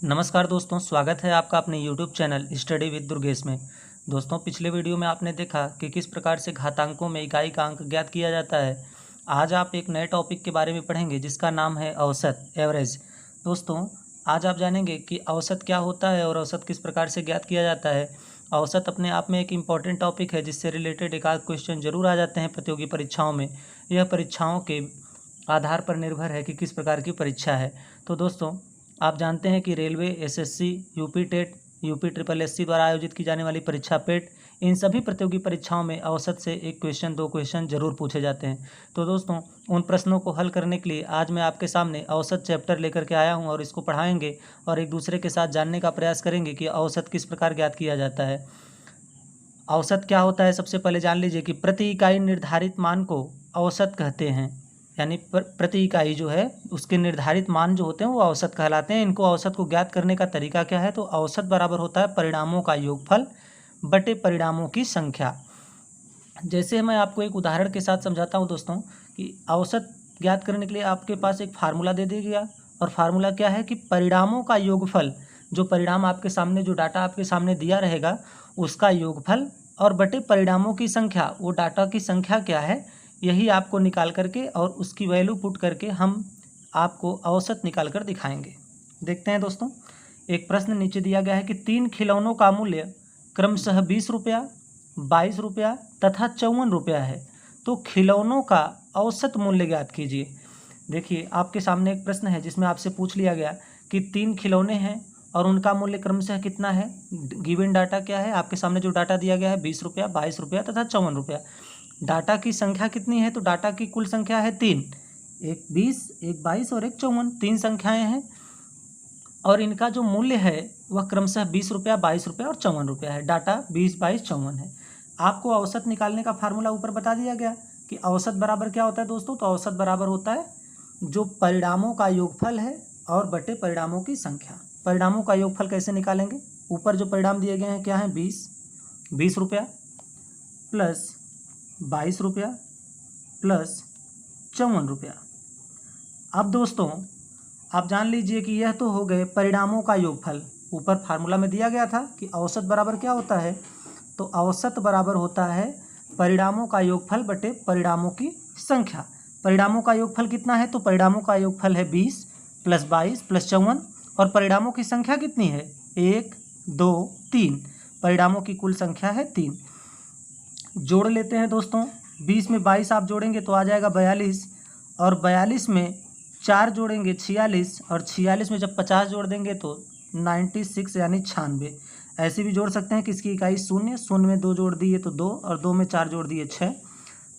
नमस्कार दोस्तों, स्वागत है आपका अपने YouTube channel study with Durgesh में। दोस्तों, पिछले वीडियो में आपने देखा कि किस प्रकार से घातांकों में इकाई का अंक ज्ञात किया जाता है। आज आप एक नए टॉपिक के बारे में पढ़ेंगे जिसका नाम है औसत, एवरेज। दोस्तों, आज आप जानेंगे कि औसत क्या होता है और औसत किस प्रकार से ज्ञात किया जाता है। औसत अपने आप में एक इम्पॉर्टेंट टॉपिक है जिससे रिलेटेड एक आध क्वेश्चन जरूर आ जाते हैं प्रतियोगी परीक्षाओं में। यह परीक्षाओं के आधार पर निर्भर है कि किस प्रकार की परीक्षा है। तो दोस्तों, आप जानते हैं कि railway, SSC, UP TET, UP triple SC द्वारा आयोजित की जाने वाली परीक्षा पेट, इन सभी प्रतियोगी परीक्षाओं में औसत से एक क्वेश्चन, दो क्वेश्चन जरूर पूछे जाते हैं। तो दोस्तों, उन प्रश्नों को हल करने के लिए आज मैं आपके सामने औसत चैप्टर लेकर के आया हूं और इसको पढ़ाएंगे और एक दूसरे के साथ जानने का प्रयास करेंगे कि औसत किस प्रकार ज्ञात किया जाता है। औसत क्या होता है, सबसे पहले जान लीजिए कि प्रति इकाई निर्धारित मान को औसत कहते हैं। यानी प्रति इकाई जो है उसके निर्धारित मान जो होते हैं वो औसत कहलाते हैं। इनको औसत को ज्ञात करने का तरीका क्या है, तो औसत बराबर होता है परिणामों का योगफल बटे परिणामों की संख्या। जैसे मैं आपको एक उदाहरण के साथ समझाता हूँ दोस्तों कि औसत ज्ञात करने के लिए आपके पास एक फार्मूला दे दिया गया, और फार्मूला क्या है कि परिणामों का योगफल, जो परिणाम आपके सामने, जो डाटा आपके सामने दिया रहेगा उसका योगफल, और बटे परिणामों की संख्या, वो डाटा की संख्या क्या है यही आपको निकाल करके और उसकी वैल्यू पुट करके हम आपको औसत निकाल कर दिखाएंगे। देखते हैं दोस्तों, एक प्रश्न नीचे दिया गया है कि 3 खिलौनों का मूल्य क्रमशः 20 रुपया, 22 रुपया तथा 54 रुपया है, तो खिलौनों का औसत मूल्य ज्ञात कीजिए। देखिए, आपके सामने एक प्रश्न है जिसमें आपसे पूछ लिया गया कि 3 खिलौने हैं और उनका मूल्य क्रमशः कितना है। गिवन डाटा क्या है, आपके सामने जो डाटा दिया गया है 20 रुपया, 22 रुपया तथा 54 रुपया। डाटा की संख्या कितनी है, तो डाटा की कुल संख्या है 3, एक 20, एक 22 और एक 54, 3 संख्याएं हैं। और इनका जो मूल्य है वह क्रमशः 20 रुपया, 22 रुपया और 54 रुपया है। डाटा 20, 22, 54 है। आपको औसत निकालने का फार्मूला ऊपर बता दिया गया कि औसत बराबर क्या होता है दोस्तों, तो औसत बराबर होता है जो परिणामों का योगफल है और बटे परिणामों की संख्या। परिणामों का योगफल कैसे निकालेंगे, ऊपर जो परिणाम दिए गए हैं क्या है, 20 रुपया प्लस 22 रुपया प्लस 54 रुपया। अब दोस्तों, आप जान लीजिए कि यह तो हो गए परिणामों का योगफल। ऊपर फार्मूला में दिया गया था कि औसत बराबर क्या होता है, तो औसत बराबर होता है परिणामों का योगफल बटे परिणामों की संख्या। परिणामों का योगफल कितना है, तो परिणामों का योगफल है 20 प्लस 22 प्लस 54, और परिणामों की संख्या कितनी है, 1, 2, 3। परिणामों की कुल संख्या है 3। जोड़ लेते हैं दोस्तों, 20 में 22 आप जोड़ेंगे तो आ जाएगा 42, और 42 में 4 जोड़ेंगे 46, और 46 में जब 50 जोड़ देंगे तो 96 यानी 96। ऐसे भी जोड़ सकते हैं कि इसकी इकाई शून्य, शून्य में 2 जोड़ दिए तो 2, और 2 में 4 जोड़ दिए 6,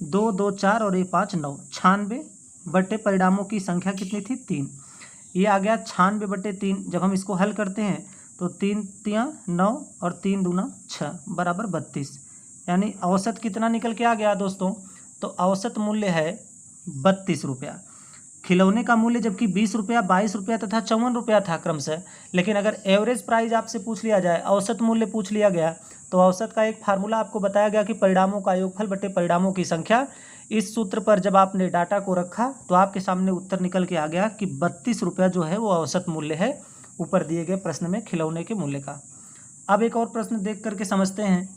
2, 2, 4 और 1, 5, 9, 96 बटे परिणामों की संख्या कितनी थी, 3। ये आ गया 96 बटे 3। जब हम इसको हल करते हैं तो 3 तियाँ 9 और 3 दूना 6 बराबर 32। यानी औसत कितना निकल के आ गया दोस्तों, तो औसत मूल्य है 32 रुपया। खिलौने का मूल्य जबकि 20 रुपया, 22 रुपया तथा 54 रुपया था क्रमशः, लेकिन अगर एवरेज प्राइस आपसे पूछ लिया जाए, औसत मूल्य पूछ लिया गया, तो औसत का एक फार्मूला आपको बताया गया कि परिणामों का योगफल बटे परिणामों की संख्या। इस सूत्र पर जब आपने डाटा को रखा तो आपके सामने उत्तर निकल के आ गया कि 32 रुपया जो है वो औसत मूल्य है ऊपर दिए गए प्रश्न में खिलौने के मूल्य का। अब एक और प्रश्न देख करके समझते हैं।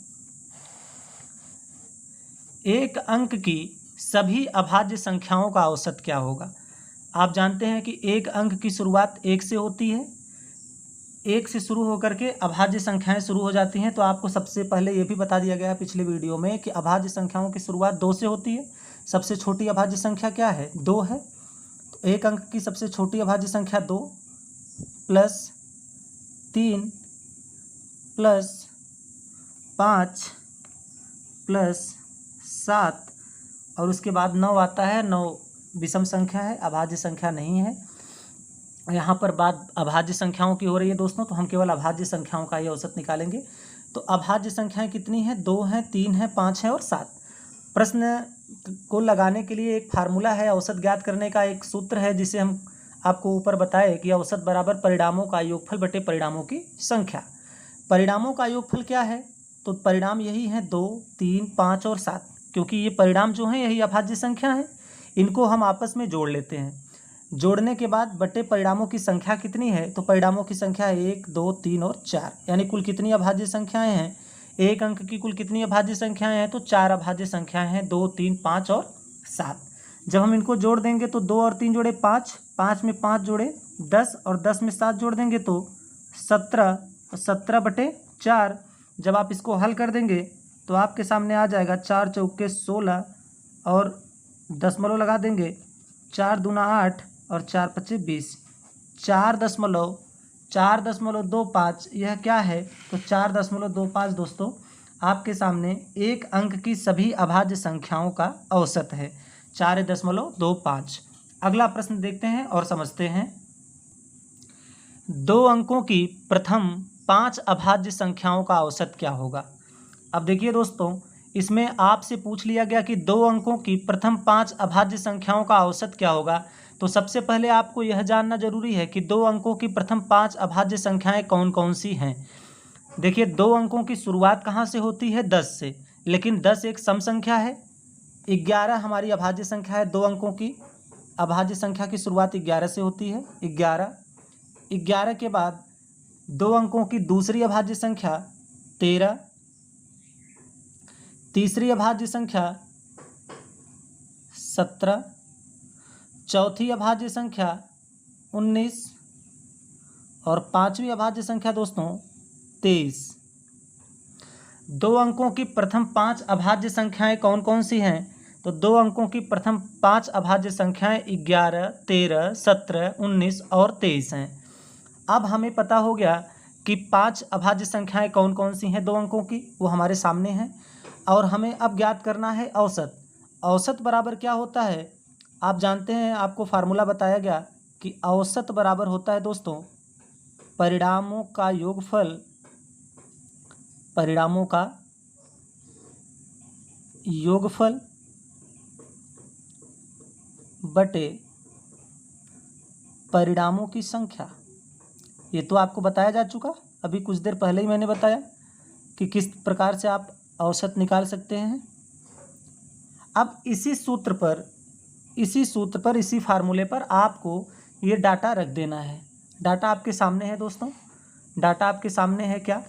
एक अंक की सभी अभाज्य संख्याओं का औसत क्या होगा। आप जानते हैं कि एक अंक की शुरुआत 1 से होती है, 1 से शुरू होकर के अभाज्य संख्याएं शुरू हो जाती हैं। तो आपको सबसे पहले ये भी बता दिया गया है पिछले वीडियो में कि अभाज्य संख्याओं की शुरुआत 2 से होती है। सबसे छोटी अभाज्य संख्या क्या है, 2 है। तो एक अंक की सबसे छोटी अभाज्य संख्या 2 प्लस 3 प्लस 5 प्लस 7 और उसके बाद 9 आता है। 9 विषम संख्या है, अभाज्य संख्या नहीं है। यहाँ पर बात अभाज्य संख्याओं की हो रही है दोस्तों, तो हम केवल अभाज्य संख्याओं का ही औसत निकालेंगे। तो अभाज्य संख्याएं कितनी हैं, 2 हैं, 3 हैं, 5 हैं और 7। प्रश्न को लगाने के लिए एक फार्मूला है, औसत ज्ञात करने का एक सूत्र है जिसे हम आपको ऊपर बताए कि औसत बराबर परिणामों का योगफल बटे परिणामों की संख्या। परिणामों का योगफल क्या है, तो परिणाम यही है 2, 3, 5 और 7, क्योंकि ये परिणाम जो हैं यही अभाज्य संख्या है। इनको हम आपस में जोड़ लेते हैं। जोड़ने के बाद बटे परिणामों की संख्या कितनी है, तो परिणामों की संख्या 1, 2, 3 और 4, यानी कुल कितनी अभाज्य संख्याएं हैं, एक अंक की कुल कितनी अभाज्य संख्याएं हैं, तो 4 अभाज्य संख्याएं हैं, 2, 3, 5 और 7। जब हम इनको जोड़ देंगे तो 2 और 3 जोड़े 5, 5 में 5 जोड़े 10 और 10 में 7 जोड़ देंगे तो 17, 17 बटे 4। जब आप इसको हल कर देंगे तो आपके सामने आ जाएगा 4 चौके 16 और दशमलव लगा देंगे, 4 दूना 8 और 4 पच्चे 20, 4.25। यह क्या है, तो 4.25 दोस्तों आपके सामने एक अंक की सभी अभाज्य संख्याओं का औसत है, 4.25। अगला प्रश्न देखते हैं और समझते हैं। 2 अंकों की प्रथम 5 अभाज्य संख्याओं का औसत क्या होगा। अब देखिए दोस्तों, इसमें आपसे पूछ लिया गया कि 2 अंकों की प्रथम 5 अभाज्य संख्याओं का औसत क्या होगा। तो सबसे पहले आपको यह जानना जरूरी है कि 2 अंकों की प्रथम 5 अभाज्य संख्याएं कौन कौन सी हैं। देखिए 2 अंकों की शुरुआत कहाँ से होती है, 10 से, लेकिन 10 एक सम संख्या है। 11 हमारी अभाज्य संख्या है, 2 अंकों की अभाज्य संख्या की शुरुआत 11 से होती है। 11 के बाद 2 अंकों की दूसरी अभाज्य संख्या 13, तीसरी अभाज्य संख्या 17, चौथी अभाज्य संख्या 19 और पांचवी अभाज्य संख्या दोस्तों 23। 2 अंकों की प्रथम 5 अभाज्य संख्याएं कौन कौन सी हैं, तो 2 अंकों की प्रथम 5 अभाज्य संख्याएं 11, 13, 17, 19 और 23 हैं। अब हमें पता हो गया कि 5 अभाज्य संख्याएं कौन कौन सी हैं 2 अंकों की, वो हमारे सामने हैं। और हमें अब ज्ञात करना है औसत। औसत बराबर क्या होता है, आप जानते हैं, आपको फार्मूला बताया गया कि औसत बराबर होता है दोस्तों परिणामों का योगफल बटे परिणामों की संख्या। ये तो आपको बताया जा चुका, अभी कुछ देर पहले ही मैंने बताया कि किस प्रकार से आप औसत निकाल सकते हैं। अब इसी सूत्र पर इसी फार्मूले पर आपको ये डाटा रख देना है। डाटा आपके सामने है दोस्तों, डाटा आपके सामने है क्या,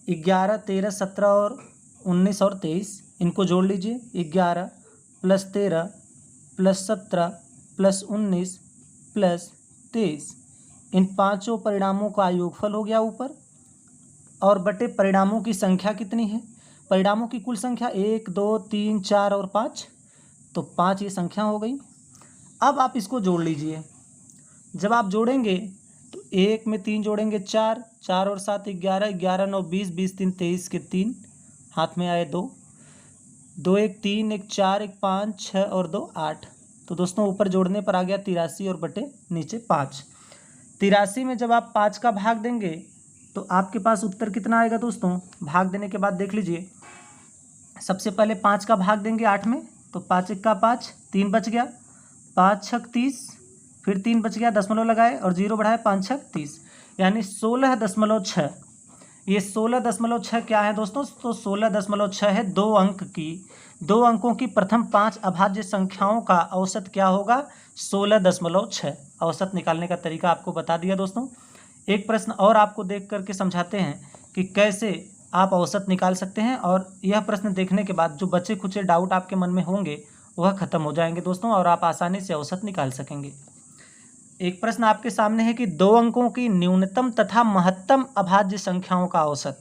11, 13, 17 और 19 और 23, इनको जोड़ लीजिए। 11 + 13 + 17 + 19 + 23, इन पांचों परिणामों का योगफल हो गया ऊपर, और बटे परिणामों की संख्या कितनी है, परिणामों की कुल संख्या 1, 2, 3, 4 और 5, तो 5 ये संख्या हो गई। अब आप इसको जोड़ लीजिए। जब आप जोड़ेंगे तो 1 में 3 जोड़ेंगे 4, 4 और 7 11, 11 9 20, 20 3 23 के 3, हाथ में आए 2, 2 1 3, 1 4, 1 5, 6 और 2 8। तो दोस्तों ऊपर जोड़ने पर आ गया 83 और बटे नीचे 5। 83 में जब आप 5 का भाग देंगे तो आपके पास उत्तर कितना आएगा दोस्तों। भाग देने के बाद देख लीजिए, सबसे पहले 5 का भाग देंगे 8 में, तो 5 1 का 5, 3 बच गया, 5 6 30, फिर 3 बच गया, दशमलव लगाए और 0 बढ़ाए, 5 6 30, यानी 16.6। ये 16.6 क्या है दोस्तों, तो 16.6 है 2 अंकों की प्रथम 5 अभाज्य संख्याओं का औसत क्या होगा, 16.6। औसत निकालने का तरीका आपको बता दिया दोस्तों। एक प्रश्न और आपको देख करके समझाते हैं कि कैसे आप औसत निकाल सकते हैं, और यह प्रश्न देखने के बाद जो बचे खुचे डाउट आपके मन में होंगे वह खत्म हो जाएंगे दोस्तों, और आप आसानी से औसत निकाल सकेंगे। एक प्रश्न आपके सामने है कि 2 अंकों की न्यूनतम तथा महत्तम अभाज्य संख्याओं का औसत।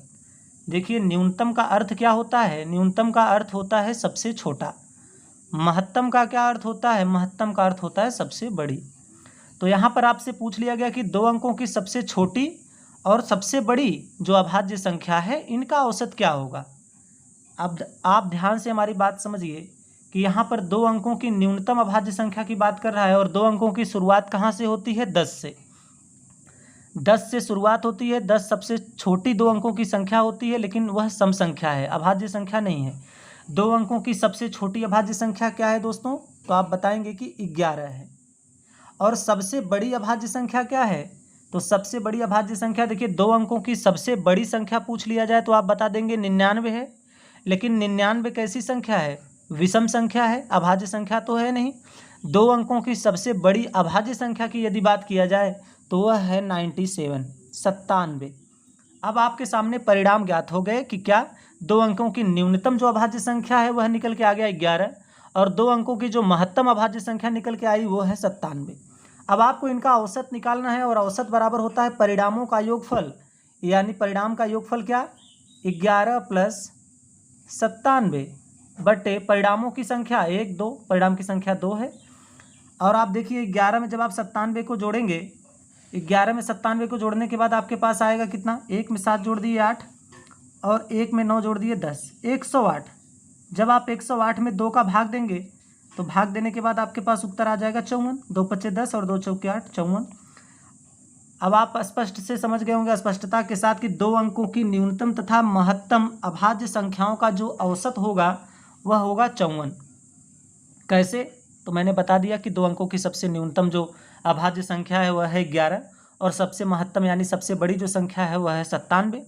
देखिए न्यूनतम का अर्थ क्या होता है, न्यूनतम का अर्थ होता है सबसे छोटा। महत्तम का क्या अर्थ होता है, महत्तम का अर्थ होता है सबसे बड़ी। तो यहाँ पर आपसे पूछ लिया गया कि 2 अंकों की सबसे छोटी और सबसे बड़ी जो अभाज्य संख्या है इनका औसत क्या होगा। अब आप ध्यान से हमारी बात समझिए कि यहाँ पर 2 अंकों की न्यूनतम अभाज्य संख्या की बात कर रहा है, और 2 अंकों की शुरुआत कहाँ से होती है, 10 से। 10 से शुरुआत होती है, 10 सबसे छोटी 2 अंकों की संख्या होती है, लेकिन वह सम संख्या है, अभाज्य संख्या नहीं है। 2 अंकों की सबसे छोटी अभाज्य संख्या क्या है दोस्तों, तो आप बताएंगे कि 11 है। और सबसे बड़ी अभाज्य संख्या क्या है, तो सबसे बड़ी अभाज्य संख्या देखिए 2 अंकों की सबसे बड़ी संख्या पूछ लिया जाए तो आप बता देंगे 99 है, लेकिन 99 कैसी संख्या है, विषम संख्या है, अभाज्य संख्या तो है नहीं। दो अंकों की सबसे बड़ी अभाज्य संख्या की यदि बात किया जाए तो वह है 97। अब आपके सामने परिणाम ज्ञात हो गए कि क्या दो अंकों की न्यूनतम जो अभाज्य संख्या है वह निकल के आ गया 11 और दो अंकों की जो महत्तम अभाज्य संख्या निकल के आई वो है 97। अब आपको इनका औसत निकालना है और औसत बराबर होता है परिणामों का योगफल, यानी परिणाम का योगफल क्या 11 + 97 बटे परिणामों की संख्या 1 2, परिणाम की संख्या 2 है। और आप देखिए 11 में जब आप 97 को जोड़ेंगे, 11 में 97 को जोड़ने के बाद आपके पास आएगा कितना, 1 में 7 जोड़ दिए 8 और 1 में 9 जोड़ दिए 10, 108। जब आप 108 में 2 का भाग देंगे तो भाग देने के बाद आपके पास उत्तर आ जाएगा 54, 2 × 5 = 10 और 2 × 4 = 8, 54। अब आप स्पष्ट से समझ गए होंगे स्पष्टता के साथ कि दो अंकों की न्यूनतम तथा महत्तम अभाज्य संख्याओं का जो औसत होगा वह होगा 54। कैसे, तो मैंने बता दिया कि दो अंकों की सबसे न्यूनतम जो अभाज्य संख्या है वह है 11 और सबसे महत्तम यानी सबसे बड़ी जो संख्या है वह है 97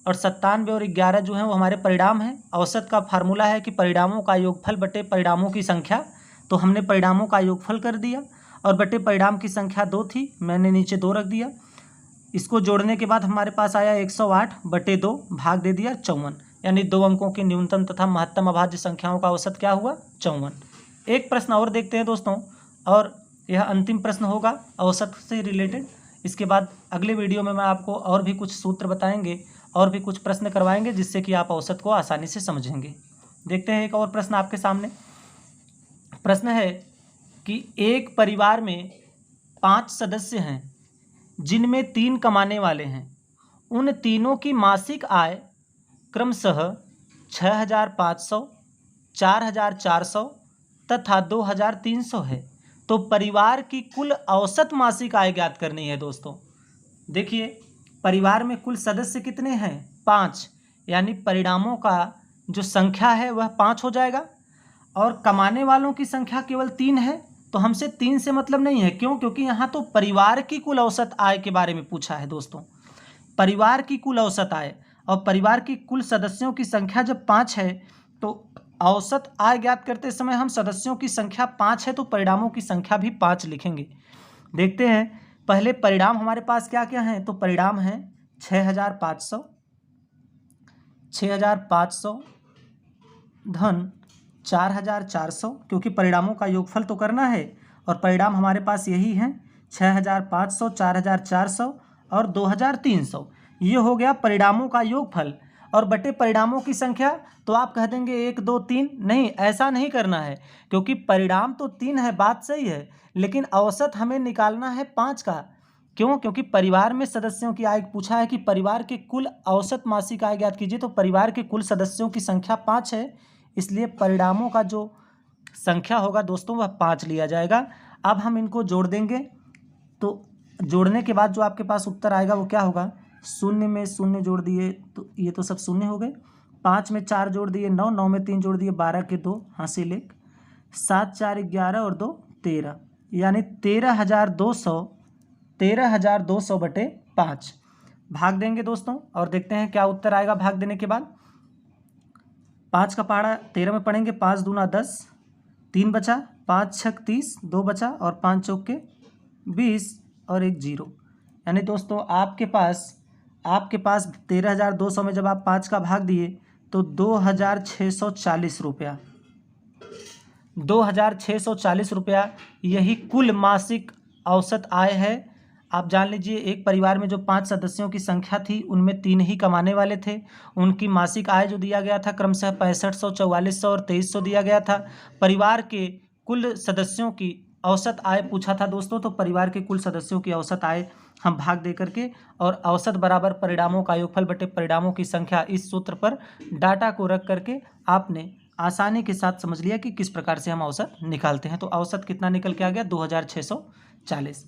और 97 और 11 जो है वो हमारे परिणाम हैं। औसत का फार्मूला है कि परिणामों का योगफल बटे परिणामों की संख्या, तो हमने परिणामों का योगफल कर दिया और बटे परिणाम की संख्या 2 थी, मैंने नीचे 2 रख दिया। इसको जोड़ने के बाद हमारे पास आया 108 बटे 2 भाग दे दिया 54, यानी दो अंकों की न्यूनतम तथा महत्तम अभाज्य संख्याओं का औसत क्या हुआ 54। एक प्रश्न और देखते हैं दोस्तों, और यह अंतिम प्रश्न होगा औसत से रिलेटेड। इसके बाद अगले वीडियो में मैं आपको और भी कुछ सूत्र बताएंगे और भी कुछ प्रश्न करवाएंगे जिससे कि आप औसत को आसानी से समझेंगे। देखते हैं एक और प्रश्न आपके सामने। प्रश्न है कि एक परिवार में 5 सदस्य हैं जिनमें 3 कमाने वाले हैं। उन तीनों की मासिक आय क्रमशः 6,500, 4,400 तथा 2,300 है। तो परिवार की कुल औसत मासिक आय ज्ञात करनी है दोस्तों। देखिए परिवार में कुल सदस्य कितने हैं 5, यानी परिणामों का जो संख्या है वह 5 हो जाएगा और कमाने वालों की संख्या केवल 3 है, तो हमसे 3 से मतलब नहीं है। क्यों? क्योंकि यहाँ तो परिवार की कुल औसत आय के बारे में पूछा है दोस्तों। परिवार की कुल औसत आय और परिवार की कुल सदस्यों की संख्या जब 5 है तो औसत आय ज्ञात करते समय हम सदस्यों की संख्या 5 है तो परिणामों की संख्या भी 5 लिखेंगे। देखते हैं पहले परिणाम हमारे पास क्या क्या हैं, तो परिणाम है 6,500 धन 4,400, क्योंकि परिणामों का योगफल तो करना है और परिणाम हमारे पास यही हैं 6,500, 4,400 और 2,300। ये हो गया परिणामों का योगफल और बटे परिणामों की संख्या। तो आप कह देंगे 1 2 3, नहीं ऐसा नहीं करना है क्योंकि परिणाम तो 3 है, बात सही है, लेकिन औसत हमें निकालना है 5 का। क्यों? क्योंकि परिवार में सदस्यों की आय पूछा है कि परिवार के कुल औसत मासिक आय ज्ञात कीजिए, तो परिवार के कुल सदस्यों की संख्या 5 है, इसलिए परिणामों का जो संख्या होगा दोस्तों वह 5 लिया जाएगा। अब हम इनको जोड़ देंगे, तो जोड़ने के बाद जो आपके पास उत्तर आएगा वो क्या होगा, 0 में 0 जोड़ दिए तो ये तो सब 0 हो गए, 5 में 4 जोड़ दिए 9, 9 में 3 जोड़ दिए 12 के 2 हासिल 1, 7 4 11 और 2 13, यानी 13,200 बटे 5 भाग देंगे दोस्तों और देखते हैं क्या उत्तर आएगा। भाग देने के बाद 5 का पहाड़ा 13 में पढ़ेंगे, 5 दूना 10, 3 बचा, 5 छक 30, 2 बचा और 5 चौके 20 और 1 0, यानी दोस्तों आपके पास 13,200 में जब आप 5 का भाग दिए तो 2,640 रुपया, 2,640 रुपया यही कुल मासिक औसत आय है। आप जान लीजिए एक परिवार में जो 5 सदस्यों की संख्या थी उनमें 3 ही कमाने वाले थे। उनकी मासिक आय जो दिया गया था क्रमशः 6500, 4400 और 2300 दिया गया था। परिवार के कुल सदस्यों की औसत आय पूछा था दोस्तों, तो परिवार के कुल सदस्यों की औसत आय हम भाग दे करके और औसत बराबर परिणामों का योगफल बटे परिणामों की संख्या, इस सूत्र पर डाटा को रख करके आपने आसानी के साथ समझ लिया कि किस प्रकार से हम औसत निकालते हैं। तो औसत कितना निकल के आ गया 2,640।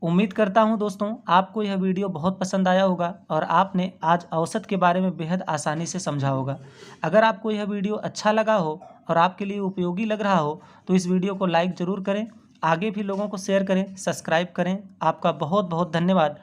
उम्मीद करता हूं दोस्तों आपको यह वीडियो बहुत पसंद आया होगा और आपने आज औसत के बारे में बेहद आसानी से समझा होगा। अगर आपको यह वीडियो अच्छा लगा हो और आपके लिए उपयोगी लग रहा हो तो इस वीडियो को लाइक ज़रूर करें, आगे भी लोगों को शेयर करें, सब्सक्राइब करें। आपका बहुत बहुत धन्यवाद।